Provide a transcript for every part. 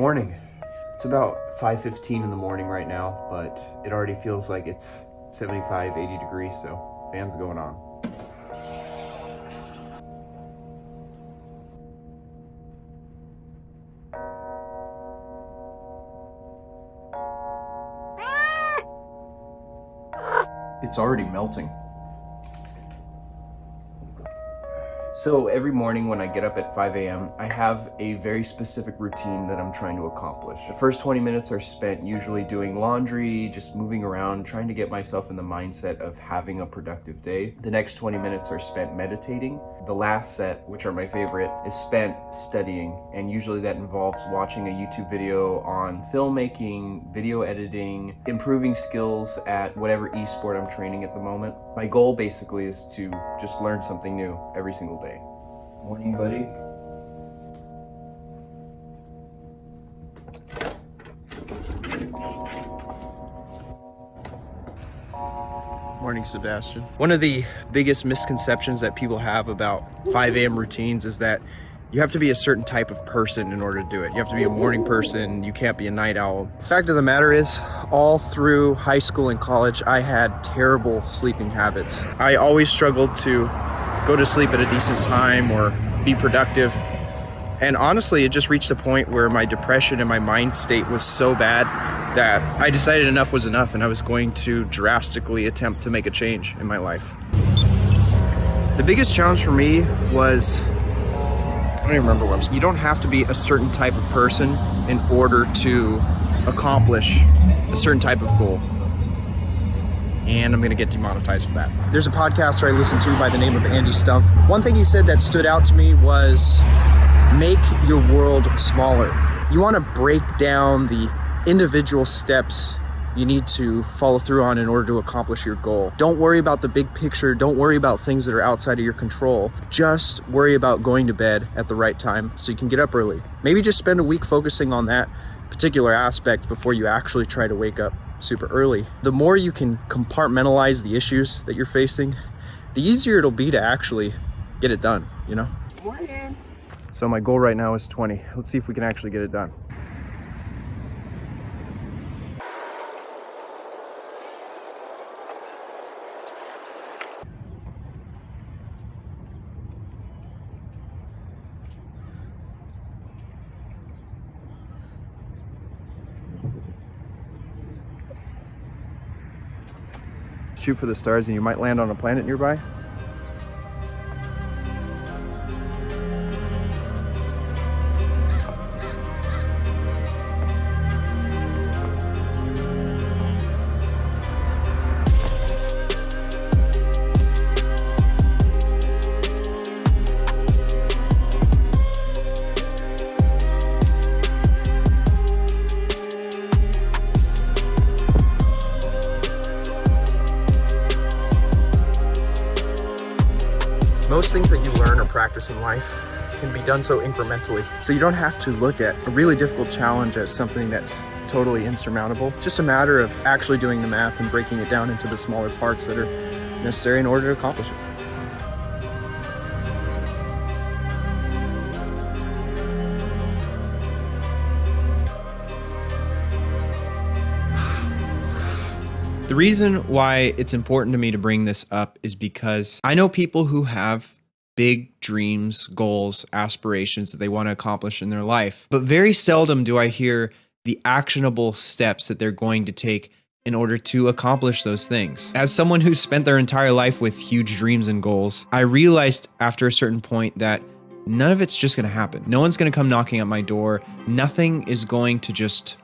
Morning. It's about 5:15 in the morning right now, but it already feels like it's 75, 80 degrees, so fans going on. It's already melting. So every morning when I get up at 5 a.m., I have a very specific routine that I'm trying to accomplish. The first 20 minutes are spent usually doing laundry, just moving around, trying to get myself in the mindset of having a productive day. The next 20 minutes are spent meditating. The last set, which are my favorite, is spent studying, and usually that involves watching a YouTube video on filmmaking, video editing, improving skills at whatever esport I'm training at the moment. My goal basically is to just learn something new every single day. Morning, buddy. Morning, Sebastian. One of the biggest misconceptions that people have about 5 a.m. routines is that you have to be a certain type of person in order to do it. You have to be a morning person. You can't be a night owl. The fact of the matter is, all through high school and college, I had terrible sleeping habits. I always struggled to go to sleep at a decent time or be productive. And honestly, it just reached a point where my depression and my mind state was so bad that I decided enough was enough and I was going to drastically attempt to make a change in my life. The biggest challenge for me was, I don't even remember what I'm saying. You don't have to be a certain type of person in order to accomplish a certain type of goal. And I'm gonna get demonetized for that. There's a podcaster I listen to by the name of Andy Stumpf. One thing he said that stood out to me was, make your world smaller. You wanna break down the individual steps you need to follow through on in order to accomplish your goal. Don't worry about the big picture. Don't worry about things that are outside of your control. Just worry about going to bed at the right time so you can get up early. Maybe just spend a week focusing on that particular aspect before you actually try to wake up super early. The more you can compartmentalize the issues that you're facing, the easier it'll be to actually get it done, you know? Morning. So my goal right now is 20. Let's see if we can actually get it done. Shoot for the stars and you might land on a planet nearby. Most things that you learn or practice in life can be done so incrementally. So you don't have to look at a really difficult challenge as something that's totally insurmountable. Just a matter of actually doing the math and breaking it down into the smaller parts that are necessary in order to accomplish it. The reason why it's important to me to bring this up is because I know people who have big dreams, goals, aspirations that they want to accomplish in their life, but very seldom do I hear the actionable steps that they're going to take in order to accomplish those things. As someone who's spent their entire life with huge dreams and goals, I realized after a certain point that none of it's just going to happen. No one's going to come knocking at my door. Nothing is going to just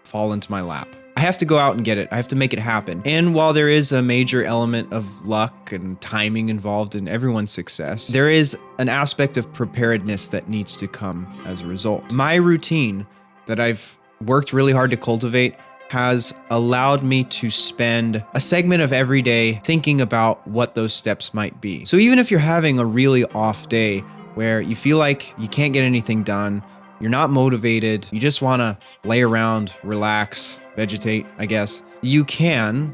fall into my lap. I have to go out and get it. I have to make it happen. And while there is a major element of luck and timing involved in everyone's success, there is an aspect of preparedness that needs to come as a result. My routine that I've worked really hard to cultivate has allowed me to spend a segment of every day thinking about what those steps might be. So even if you're having a really off day where you feel like you can't get anything done, you're not motivated, you just want to lay around, relax, vegetate, I guess, you can,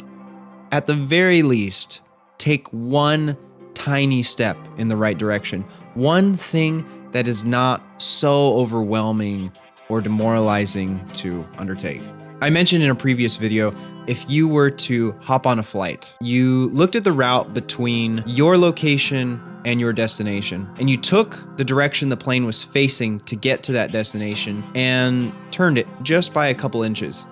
at the very least, take one tiny step in the right direction. One thing that is not so overwhelming or demoralizing to undertake. I mentioned in a previous video, if you were to hop on a flight, you looked at the route between your location and your destination, and you took the direction the plane was facing to get to that destination and turned it just by a couple inches,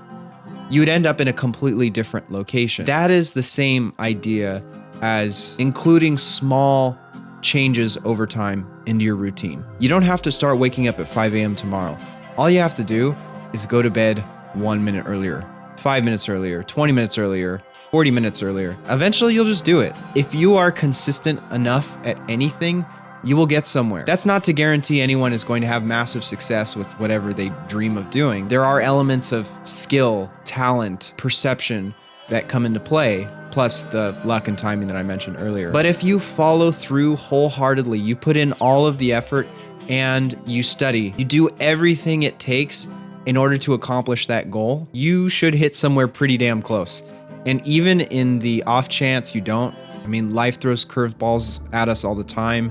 you would end up in a completely different location. That is the same idea as including small changes over time into your routine. You don't have to start waking up at 5 a.m. tomorrow. All you have to do is go to bed 1 minute earlier, 5 minutes earlier, 20 minutes earlier, 40 minutes earlier. Eventually you'll just do it. If you are consistent enough at anything, you will get somewhere. That's not to guarantee anyone is going to have massive success with whatever they dream of doing. There are elements of skill, talent, perception that come into play, plus the luck and timing that I mentioned earlier. But if you follow through wholeheartedly, you put in all of the effort and you study, you do everything it takes in order to accomplish that goal, you should hit somewhere pretty damn close. And even in the off chance you don't, I mean, life throws curveballs at us all the time.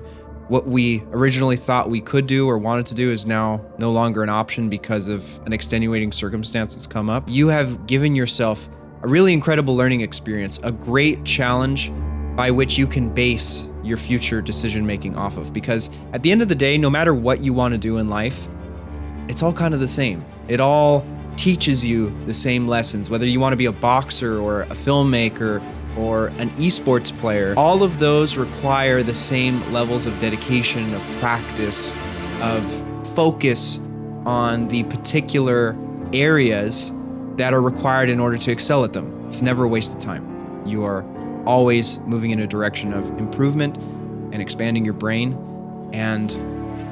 What we originally thought we could do or wanted to do is now no longer an option because of an extenuating circumstance that's come up. You have given yourself a really incredible learning experience, a great challenge by which you can base your future decision making off of. Because at the end of the day, no matter what you want to do in life, it's all kind of the same. It all teaches you the same lessons, whether you want to be a boxer or a filmmaker or an esports player. All of those require the same levels of dedication, of practice, of focus on the particular areas that are required in order to excel at them. It's never a waste of time. You are always moving in a direction of improvement and expanding your brain, and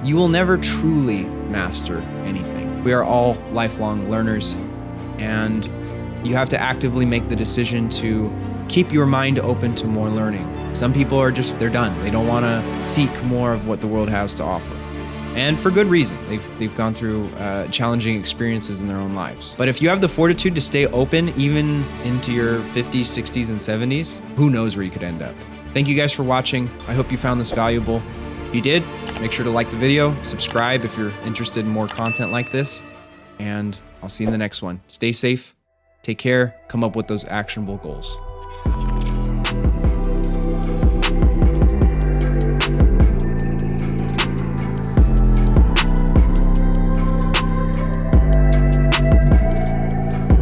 you will never truly master anything. We are all lifelong learners, and you have to actively make the decision to keep your mind open to more learning. Some people are just, they're done. They don't want to seek more of what the world has to offer. And for good reason. They've gone through challenging experiences in their own lives. But if you have the fortitude to stay open even into your 50s, 60s, and 70s, who knows where you could end up. Thank you guys for watching. I hope you found this valuable. If you did, make sure to like the video, subscribe if you're interested in more content like this, and I'll see you in the next one. Stay safe, take care, come up with those actionable goals.